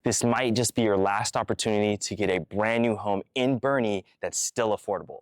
This might just be your last opportunity to get a brand new home in Boerne that's still affordable.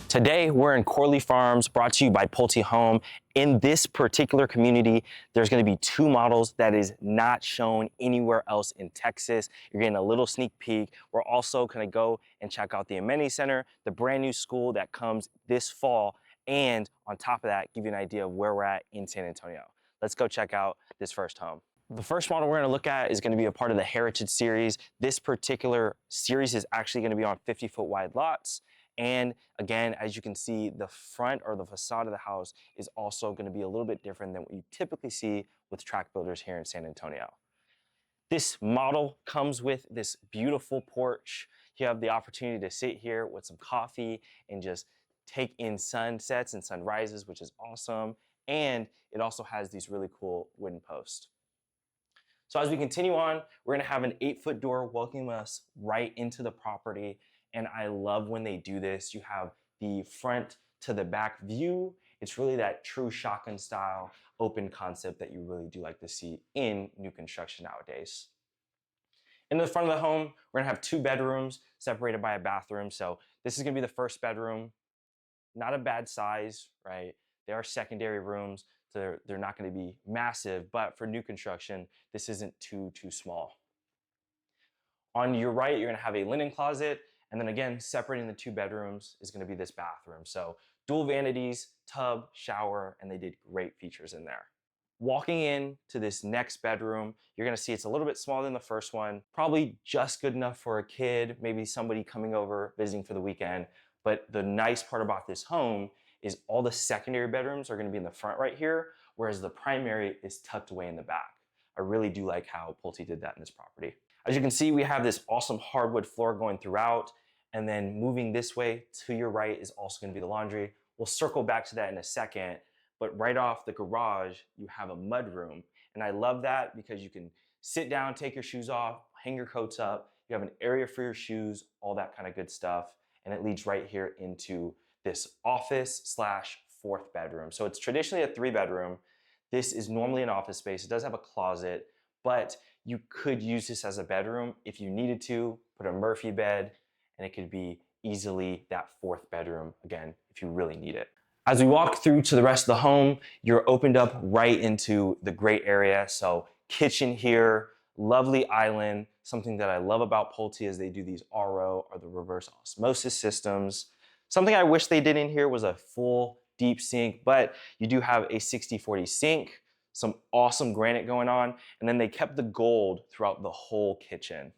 Today, we're in Corley Farms, brought to you by Pulte Home. In this particular community, there's gonna be two models that is not shown anywhere else in Texas. You're getting a little sneak peek. We're also gonna go and check out the amenity center, the brand new school that comes this fall, and on top of that, give you an idea of where we're at in San Antonio. Let's go check out this first home. The first model we're gonna look at is gonna be a part of the Heritage Series. This particular series is actually gonna be on 50-foot wide lots. And again, as you can see, the front or the facade of the house is also going to be a little bit different than what you typically see with tract builders here in San Antonio. This model comes with this beautiful porch. You have the opportunity to sit here with some coffee and just take in sunsets and sunrises, which is awesome. And it also has these really cool wooden posts. So as we continue on, we're going to have an 8-foot door welcoming us right into the property. And I love when they do this. You have the front to the back view. It's really that true shotgun style open concept that you really do like to see in new construction nowadays. In the front of the home, we're gonna have 2 bedrooms separated by a bathroom. So this is gonna be the first bedroom. Not a bad size, right? They are secondary rooms, so they're not gonna be massive, but for new construction, this isn't too small. On your right, you're gonna have a linen closet. And then again, separating the 2 bedrooms is gonna be this bathroom. So dual vanities, tub, shower, and they did great features in there. Walking in to this next bedroom, you're gonna see it's a little bit smaller than the first one, probably just good enough for a kid, maybe somebody coming over visiting for the weekend. But the nice part about this home is all the secondary bedrooms are gonna be in the front right here, whereas the primary is tucked away in the back. I really do like how Pulte did that in this property. As you can see, we have this awesome hardwood floor going throughout. And then moving this way to your right is also going to be the laundry. We'll circle back to that in a second, but right off the garage, you have a mud room. And I love that because you can sit down, take your shoes off, hang your coats up. You have an area for your shoes, all that kind of good stuff. And it leads right here into this office / 4th bedroom. So it's traditionally a 3-bedroom. This is normally an office space. It does have a closet, but you could use this as a bedroom if you needed to, put a Murphy bed, and it could be easily that 4th bedroom, again, if you really need it. As we walk through to the rest of the home, you're opened up right into the great area. So kitchen here, lovely island. Something that I love about Pulte is they do these RO or the reverse osmosis systems. Something I wish they did in here was a full deep sink, but you do have a 60/40 sink, some awesome granite going on, and then they kept the gold throughout the whole kitchen.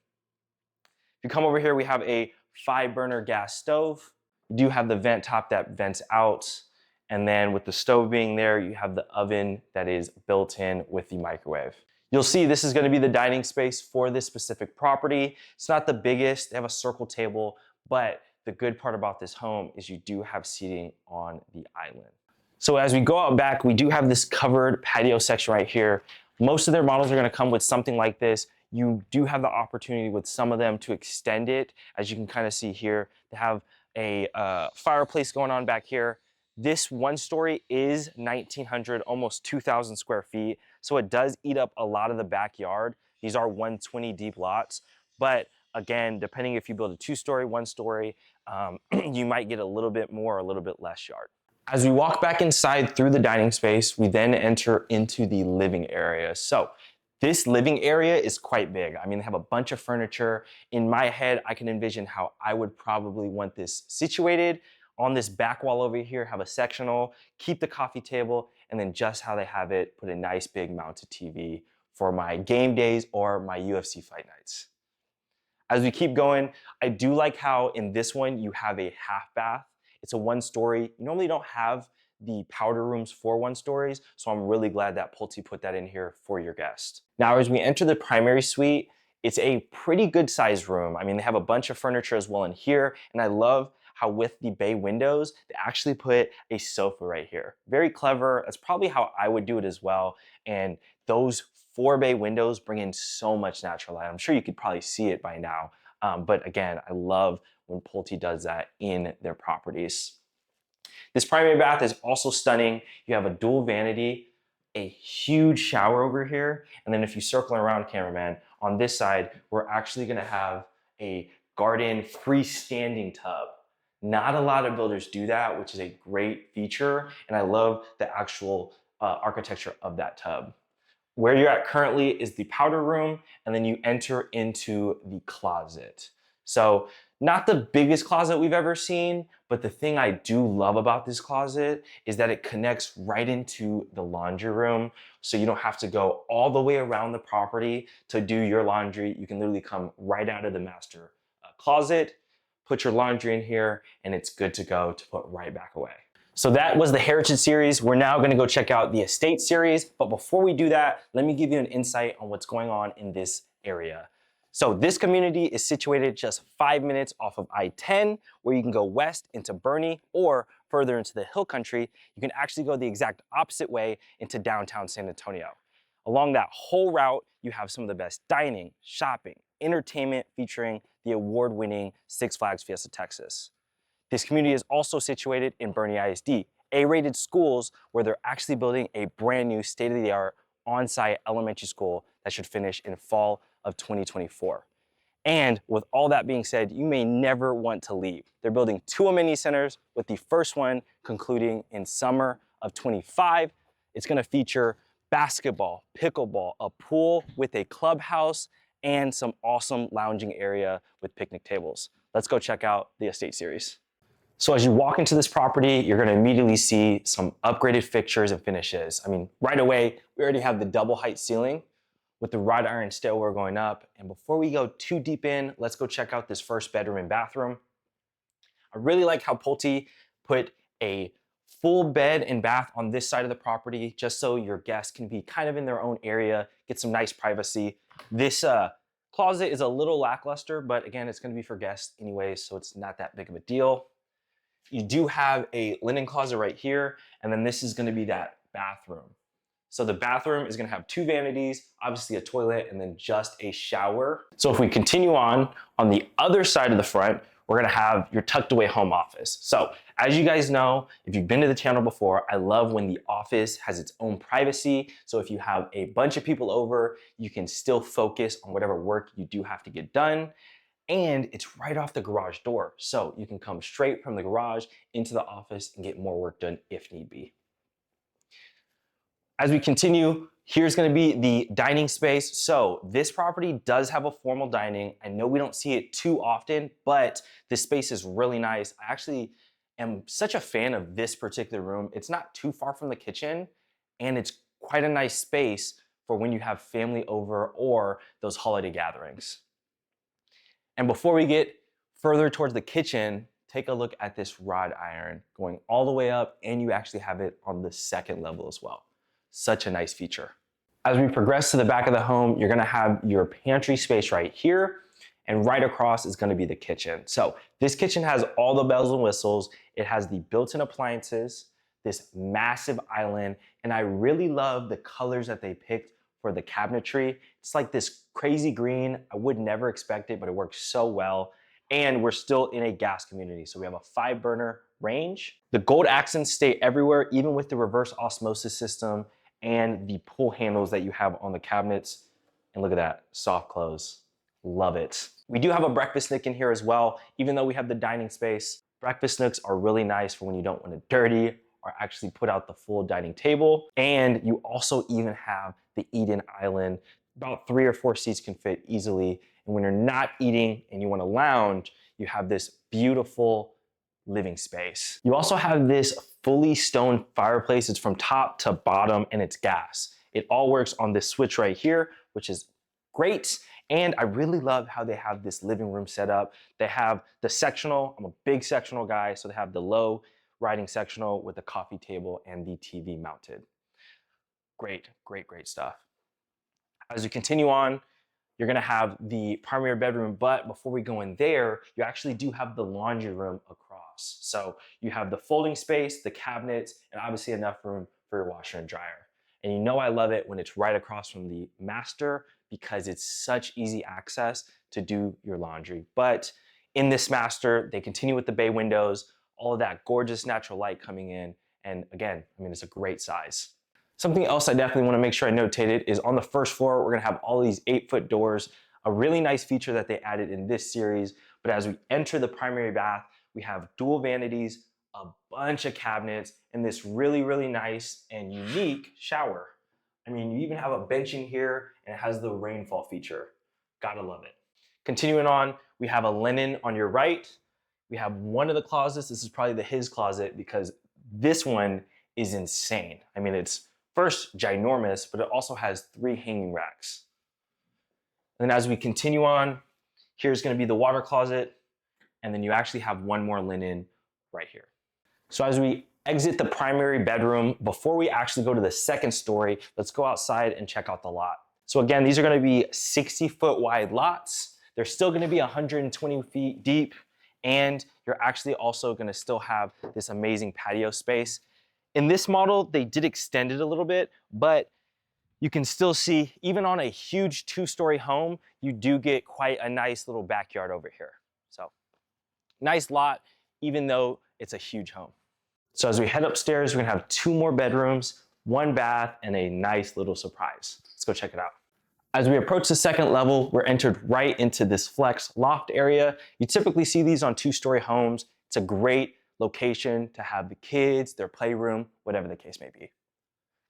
If you come over here, we have a 5-burner gas stove. You do have the vent top that vents out. And then with the stove being there, you have the oven that is built in with the microwave. You'll see this is going to be the dining space for this specific property. It's not the biggest. They have a circle table, but the good part about this home is you do have seating on the island. So as we go out back, we do have this covered patio section right here. Most of their models are going to come with something like this. You do have the opportunity with some of them to extend it. As you can kind of see here, they have a fireplace going on back here. This 1-story is 1,900, almost 2,000 square feet. So it does eat up a lot of the backyard. These are 120 deep lots. But again, depending if you build a 2-story, 1-story, you might get a little bit more or a little bit less yard. As we walk back inside through the dining space, we then enter into the living area. So this living area is quite big. I mean, they have a bunch of furniture. In my head, I can envision how I would probably want this situated. On this back wall over here, have a sectional, keep the coffee table, and then just how they have it, put a nice big mounted TV for my game days or my UFC fight nights. As we keep going, I do like how in this one, you have a half bath. It's a 1-story. You normally don't have the powder rooms for 1-stories, so I'm really glad that Pulte put that in here for your guest. Now, as we enter the primary suite, it's a pretty good sized room. I mean, they have a bunch of furniture as well in here, and I love how with the bay windows, they actually put a sofa right here. Very clever. That's probably how I would do it as well. And those 4 bay windows bring in so much natural light. I'm sure you could probably see it by now. But again, I love when Pulte does that in their properties. This primary bath is also stunning. You have a dual vanity, a huge shower over here, and then if you circle around, cameraman, on this side, we're actually gonna have a garden freestanding tub. Not a lot of builders do that, which is a great feature, and I love the actual architecture of that tub. Where you're at currently is the powder room, and then you enter into the closet. So not the biggest closet we've ever seen, but the thing I do love about this closet is that it connects right into the laundry room. So you don't have to go all the way around the property to do your laundry. You can literally come right out of the master closet, put your laundry in here, and it's good to go to put right back away. So that was the Heritage series. We're now gonna go check out the Estate series. But before we do that, let me give you an insight on what's going on in this area. So this community is situated just 5 minutes off of I-10, where you can go west into Boerne, or further into the hill country, you can actually go the exact opposite way into downtown San Antonio. Along that whole route, you have some of the best dining, shopping, entertainment featuring the award-winning Six Flags Fiesta Texas. This community is also situated in Boerne ISD, A-rated schools where they're actually building a brand new state-of-the-art on-site elementary school that should finish in fall of 2024. And with all that being said, you may never want to leave. They're building 2 amenity centers, with the first one concluding in summer of 25. It's gonna feature basketball, pickleball, a pool with a clubhouse, and some awesome lounging area with picnic tables. Let's go check out the Estate series. So as you walk into this property, you're gonna immediately see some upgraded fixtures and finishes. I mean, right away, we already have the double height ceiling with the wrought iron stairwell going up. And before we go too deep in, let's go check out this first bedroom and bathroom. I really like how Pulte put a full bed and bath on this side of the property, just so your guests can be kind of in their own area, get some nice privacy. This closet is a little lackluster, but again, it's gonna be for guests anyways, so it's not that big of a deal. You do have a linen closet right here, and then this is gonna be that bathroom. So the bathroom is gonna have 2 vanities, obviously a toilet, and then just a shower. So if we continue on the other side of the front, we're gonna have your tucked away home office. So as you guys know, if you've been to the channel before, I love when the office has its own privacy. So if you have a bunch of people over, you can still focus on whatever work you do have to get done. And it's right off the garage door. So you can come straight from the garage into the office and get more work done if need be. As we continue, here's gonna be the dining space. So this property does have a formal dining. I know we don't see it too often, but this space is really nice. I actually am such a fan of this particular room. It's not too far from the kitchen, and it's quite a nice space for when you have family over or those holiday gatherings. And before we get further towards the kitchen, take a look at this wrought iron going all the way up, and you actually have it on the second level as well. Such a nice feature. As we progress to the back of the home, you're gonna have your pantry space right here, and right across is gonna be the kitchen. So this kitchen has all the bells and whistles. It has the built-in appliances, this massive island, and I really love the colors that they picked for the cabinetry. It's like this crazy green. I would never expect it, but it works so well. And we're still in a gas community, so we have a 5-burner range. The gold accents stay everywhere, even with the reverse osmosis system and the pull handles that you have on the cabinets. And look at that, soft close. Love it. We do have a breakfast nook in here as well. Even though we have the dining space, breakfast nooks are really nice for when you don't want to dirty or actually put out the full dining table. And you also even have the eat-in island. About 3 or 4 seats can fit easily. And when you're not eating and you want to lounge, you have this beautiful living space. You also have this fully stone fireplace. It's from top to bottom, and it's gas. It all works on this switch right here, which is great. And I really love how they have this living room set up. They have the sectional. I'm a big sectional guy, so they have the low riding sectional with the coffee table and the TV mounted. Great, great, great stuff. As we continue on, you're gonna have the primary bedroom, but before we go in there, you actually do have the laundry room across. So you have the folding space, the cabinets, and obviously enough room for your washer and dryer. And you know I love it when it's right across from the master, because it's such easy access to do your laundry. But in this master, they continue with the bay windows, all of that gorgeous natural light coming in. And again, I mean, it's a great size. Something else I definitely want to make sure I notated is on the first floor, we're going to have all these 8-foot doors, a really nice feature that they added in this series. But as we enter the primary bath, we have dual vanities, a bunch of cabinets, and this really, really nice and unique shower. I mean, you even have a bench in here and it has the rainfall feature. Gotta love it. Continuing on, we have a linen on your right. We have one of the closets. This is probably the his closet because this one is insane. I mean, it's first ginormous, but it also has 3 hanging racks. And then as we continue on, here's gonna be the water closet, and then you actually have one more linen right here. So as we exit the primary bedroom, before we actually go to the second story, let's go outside and check out the lot. So again, these are gonna be 60-foot wide lots. They're still gonna be 120 feet deep, and you're actually also gonna still have this amazing patio space. In this model, they did extend it a little bit, but you can still see, even on a huge 2-story home, you do get quite a nice little backyard over here. So nice lot, even though it's a huge home. So as we head upstairs, we're gonna have 2 more bedrooms, 1 bath, and a nice little surprise. Let's go check it out. As we approach the second level, we're entered right into this flex loft area. You typically see these on 2-story homes. It's a great location to have the kids, their playroom, whatever the case may be.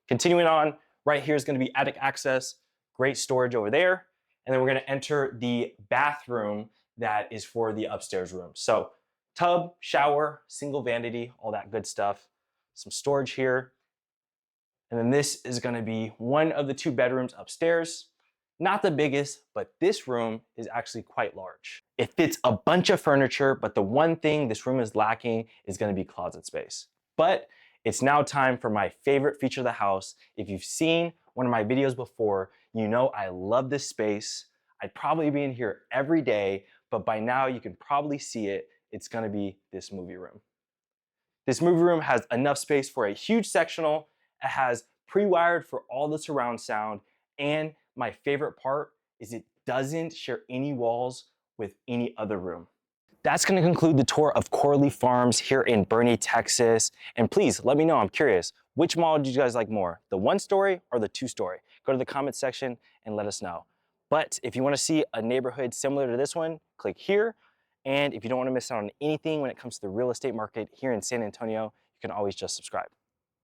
Continuing on, right here is going to be attic access, great storage over there. And then we're going to enter the bathroom that is for the upstairs room. So tub, shower, single vanity, all that good stuff. Some storage here. And then this is going to be one of the 2 bedrooms upstairs. Not the biggest, but this room is actually quite large. It fits a bunch of furniture, but the one thing this room is lacking is going to be closet space. But it's now time for my favorite feature of the house. If you've seen one of my videos before, you know I love this space. I'd probably be in here every day, but by now you can probably see it. It's going to be this movie room. This movie room has enough space for a huge sectional. It has pre-wired for all the surround sound, and my favorite part is it doesn't share any walls with any other room. That's going to conclude the tour of Corley Farms here in Boerne, Texas. And please let me know, I'm curious, which model did you guys like more, the 1-story or the 2-story? Go to the comment section and let us know. But if you want to see a neighborhood similar to this one, click here. And if you don't want to miss out on anything when it comes to the real estate market here in San Antonio, you can always just subscribe.